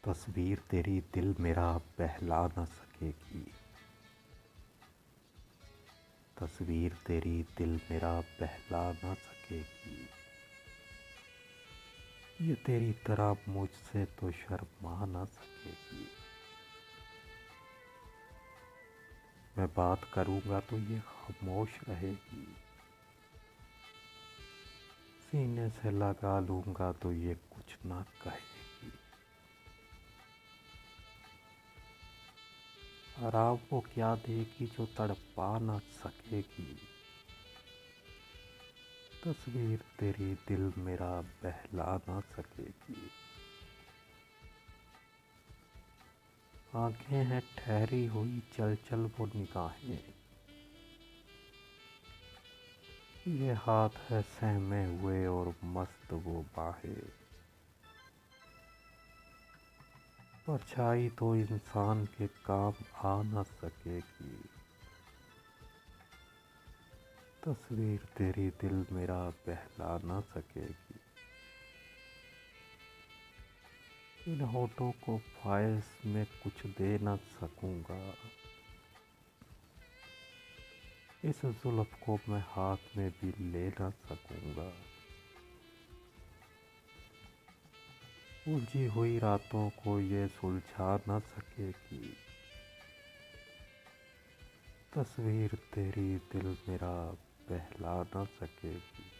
तस्वीर तेरी दिल मेरा बहला न सकेगी। तस्वीर तेरी दिल मेरा बहला न सकेगी। ये तेरी तरह मुझसे तो शर्मा न सकेगी। मैं बात करूँगा तो ये खामोश रहेगी। सीने से लगा लूँगा तो ये कुछ ना कहेगी। आराम वो क्या देगी जो तड़पा न सकेगी। तस्वीर तेरी दिल मेरा बहला न सकेगी। आंखें हैं ठहरी हुई चल चल वो निगाहें। ये हाथ है सहमे हुए और मस्त वो बाहें। परछाई तो इंसान के काम आ न सकेगी। तस्वीर तेरी दिल मेरा बहला न सकेगी। इन होठों को ख्वाहिश में कुछ दे न सकूँगा। इस जुल्फ को मैं हाथ में भी ले न सकूँगा। उलझी हुई रातों को ये सुलझा न सकेगी। तस्वीर तेरी दिल मेरा बहला न सकेगी।